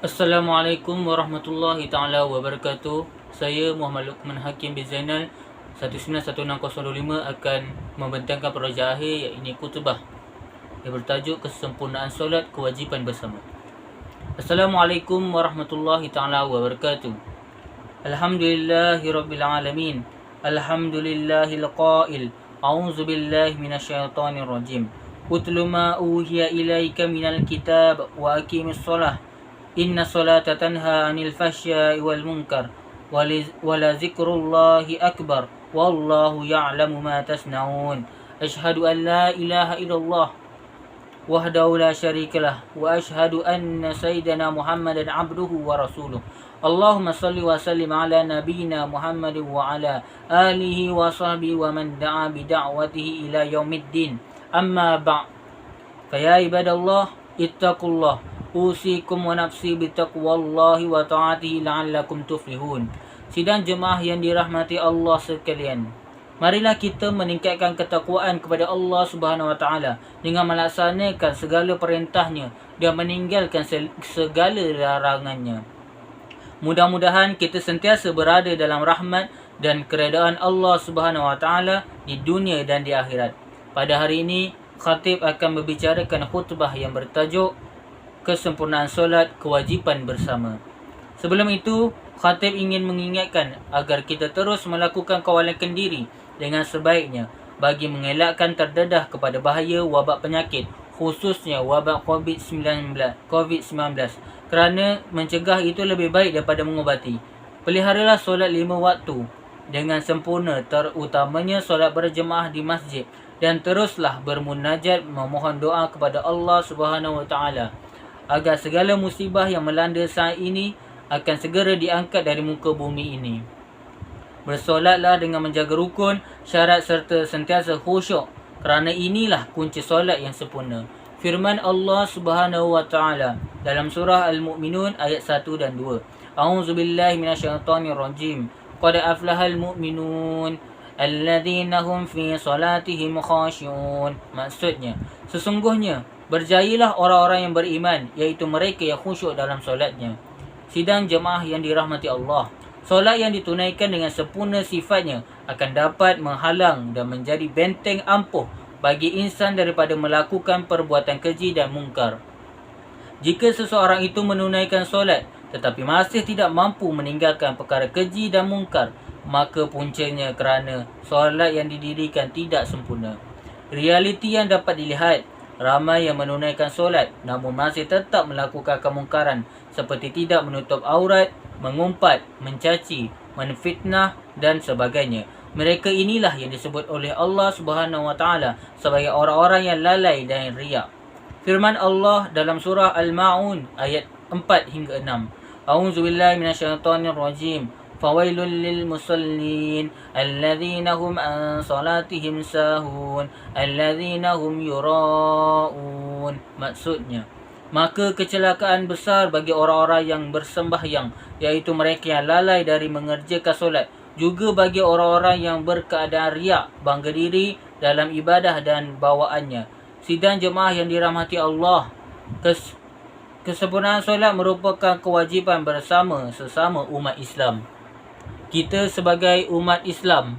Assalamualaikum warahmatullahi taala wabarakatuh. Saya Muhammad Luqman Hakim bin Zainal 191605 akan membentangkan projek akhir iaitu khutbah yang bertajuk kesempurnaan solat kewajipan bersama. Assalamualaikum warahmatullahi taala wabarakatuh. Alhamdulillahirabbil alamin. Alhamdulillahil qail. A'udzu billahi minasyaitonir rajim. Utlu ma uhiya ilaika minal kitab wa aqimis shalah. Inna salata tanha 'anil fahsya'i wal munkar wala zikrullahi akbar wallahu ya'lamu ma tasna'un. Asyhadu an la ilaha illallah wahdahu la syarikalah wa asyhadu anna sayyidana Muhammadan 'abduhu wa rasuluh. Allahumma salli wa sallim ala nabiyyina Muhammad wa ala alihi wa sahbihi wa man da'a bi da'watihi ila yaumiddin. Amma ba'd. Fa ya ibadallah ittaqullah. Usikum wa nafsi bitaqwallahi wa ta'atihi la'allakum tuflihun. Sidang jemaah yang dirahmati Allah sekalian, marilah kita meningkatkan ketakwaan kepada Allah Subhanahu wa taala dengan melaksanakan segala perintahnya dan meninggalkan segala larangannya. Mudah-mudahan kita sentiasa berada dalam rahmat dan keredaan Allah Subhanahu wa taala di dunia dan di akhirat. Pada hari ini, khatib akan membicarakan khutbah yang bertajuk kesempurnaan solat kewajipan bersama. Sebelum itu, khatib ingin mengingatkan agar kita terus melakukan kawalan diri dengan sebaiknya bagi mengelakkan terdedah kepada bahaya wabak penyakit, khususnya wabak COVID-19, kerana mencegah itu lebih baik daripada mengubati. Peliharalah solat 5 waktu dengan sempurna, terutamanya solat berjemaah di masjid, dan teruslah bermunajat memohon doa kepada Allah Subhanahu wa taala agar segala musibah yang melanda saat ini akan segera diangkat dari muka bumi ini. Bersolatlah dengan menjaga rukun, syarat serta sentiasa khusyuk, kerana inilah kunci solat yang sempurna. Firman Allah Subhanahu wa taala dalam surah Al-Mu'minun ayat 1 dan 2. A'udzubillahi minasyaitonirrajim. Qad aflahal mu'minun alladzina hum fi salatihim khashi'un. Maksudnya, sesungguhnya berjayalah orang-orang yang beriman, iaitu mereka yang khusyuk dalam solatnya. Sidang jemaah yang dirahmati Allah, solat yang ditunaikan dengan sempurna sifatnya akan dapat menghalang dan menjadi benteng ampuh bagi insan daripada melakukan perbuatan keji dan mungkar. Jika seseorang itu menunaikan solat tetapi masih tidak mampu meninggalkan perkara keji dan mungkar, maka puncanya kerana solat yang didirikan tidak sempurna. Realiti yang dapat dilihat, ramai yang menunaikan solat namun masih tetap melakukan kemungkaran seperti tidak menutup aurat, mengumpat, mencaci, menfitnah dan sebagainya. Mereka inilah yang disebut oleh Allah Subhanahu wa taala sebagai orang-orang yang lalai dan riak. Firman Allah dalam surah Al-Ma'un ayat 4 hingga 6. A'udzubillahi minasyaitonirrajim. Fawailul lil musallin alladzina hum an salatihim sahun alladzina hum yura'un. Maksudnya, maka kecelakaan besar bagi orang-orang yang bersembahyang, iaitu mereka yang lalai dari mengerjakan solat, juga bagi orang-orang yang berkeadaan riak, bangga diri dalam ibadah dan bawaannya. Sidang jemaah yang dirahmati Allah, kesempurnaan solat merupakan kewajipan bersama sesama umat Islam. Kita sebagai umat Islam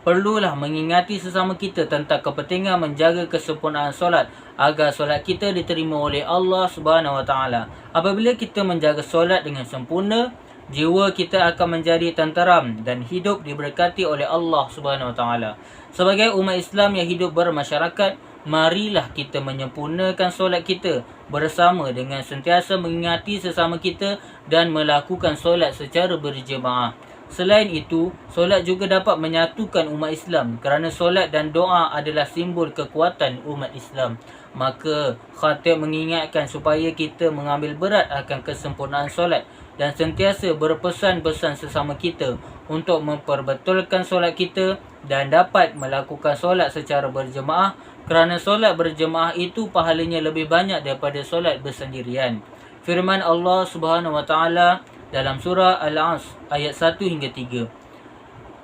perlulah mengingati sesama kita tentang kepentingan menjaga kesempurnaan solat agar solat kita diterima oleh Allah Subhanahu wa taala. Apabila kita menjaga solat dengan sempurna, jiwa kita akan menjadi tenteram dan hidup diberkati oleh Allah Subhanahu wa taala. Sebagai umat Islam yang hidup bermasyarakat, marilah kita menyempurnakan solat kita bersama dengan sentiasa mengingati sesama kita dan melakukan solat secara berjemaah. Selain itu, solat juga dapat menyatukan umat Islam kerana solat dan doa adalah simbol kekuatan umat Islam. Maka khatib mengingatkan supaya kita mengambil berat akan kesempurnaan solat dan sentiasa berpesan-pesan sesama kita untuk memperbetulkan solat kita dan dapat melakukan solat secara berjemaah, kerana solat berjemaah itu pahalanya lebih banyak daripada solat bersendirian. Firman Allah Subhanahu wa taala dalam surah Al-Asr ayat 1 hingga 3.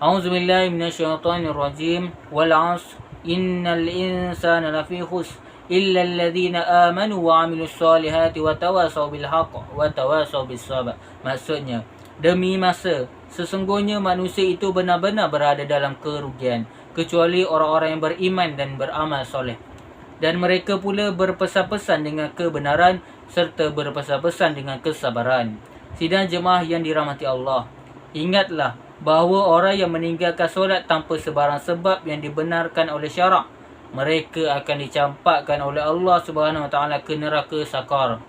A'udzubillahi minasyaitonirrajim. Wal 'asr innal insana lafi khusr illal ladzina amanu wa 'amilus solihati wa tawasaw bil haqq wa tawasaw bis sabr. Maksudnya, demi masa, sesungguhnya manusia itu benar-benar berada dalam kerugian kecuali orang-orang yang beriman dan beramal soleh. Dan mereka pula berpesan-pesan dengan kebenaran serta berpesan-pesan dengan kesabaran. Sidang jemaah yang dirahmati Allah, ingatlah bahawa orang yang meninggalkan solat tanpa sebarang sebab yang dibenarkan oleh syarak, mereka akan dicampakkan oleh Allah Subhanahu Wa Taala ke neraka sakar.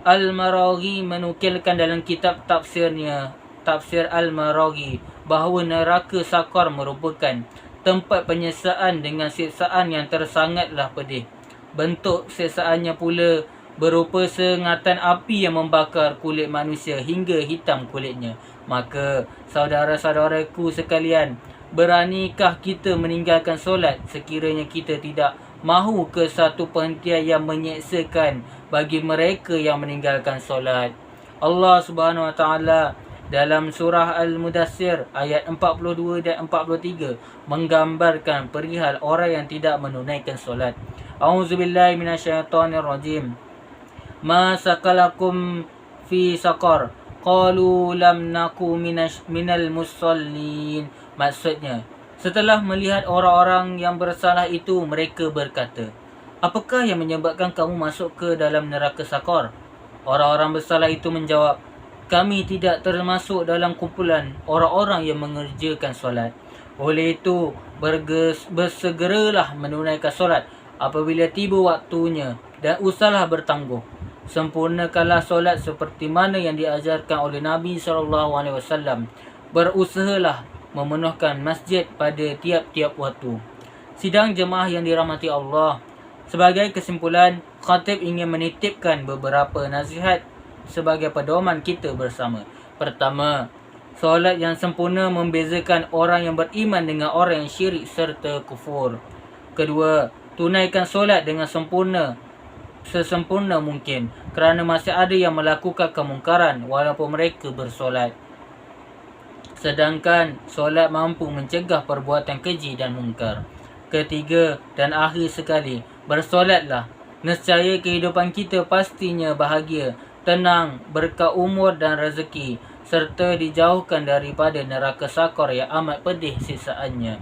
Al-Maraghi menukilkan dalam kitab tafsirnya, Tafsir Al-Maraghi, bahawa neraka sakar merupakan tempat penyiksaan dengan siksaan yang tersangatlah pedih. Bentuk siksaannya pula berupa sengatan api yang membakar kulit manusia hingga hitam kulitnya. Maka, saudara-saudaraku sekalian, beranikah kita meninggalkan solat sekiranya kita tidak mahu ke satu penghentian yang menyeksakan bagi mereka yang meninggalkan solat? Allah Subhanahu Wa Taala dalam surah Al-Mudassir ayat 42 dan 43 menggambarkan perihal orang yang tidak menunaikan solat. A'udzubillahi minasyaitonirrajim. Ma sakalakum fi saqar qalu lam naku minal musallin. Maksudnya, setelah melihat orang-orang yang bersalah itu, mereka berkata, apakah yang menyebabkan kamu masuk ke dalam neraka sakar? Orang-orang bersalah itu menjawab, kami tidak termasuk dalam kumpulan orang-orang yang mengerjakan solat. Oleh itu, bersegeralah menunaikan solat apabila tiba waktunya dan usahlah bertangguh. Sempurnakanlah solat seperti mana yang diajarkan oleh Nabi SAW. Berusahalah memenuhkan masjid pada tiap-tiap waktu. Sidang jemaah yang dirahmati Allah, sebagai kesimpulan, khatib ingin menitipkan beberapa nasihat sebagai pedoman kita bersama. Pertama, solat yang sempurna membezakan orang yang beriman dengan orang yang syirik serta kufur. Kedua, tunaikan solat dengan sesempurna mungkin, kerana masih ada yang melakukan kemungkaran walaupun mereka bersolat. Sedangkan solat mampu mencegah perbuatan keji dan mungkar. Ketiga dan akhir sekali, bersolatlah. Nescaya kehidupan kita pastinya bahagia, tenang, berkah umur dan rezeki, serta dijauhkan daripada neraka sakar yang amat pedih siksaannya.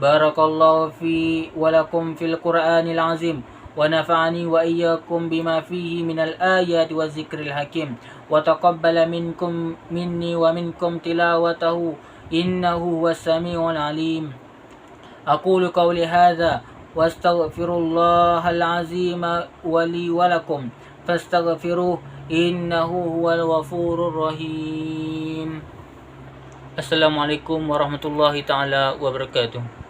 Barakallahu fi walakum fil Qur'anil azim, wa nafa'ani wa iyyakum bima fihi minal ayati wa zikril hakim, wa taqabbala minni wa minkum tilawatahu innahu huwas samiul alim. Aqulu qawli hadza wa astaghfirullahal azim wa li wa lakum fastaghfiruh innahu huwal ghafurur rahim. Assalamualaikum warahmatullahi taala wabarakatuh.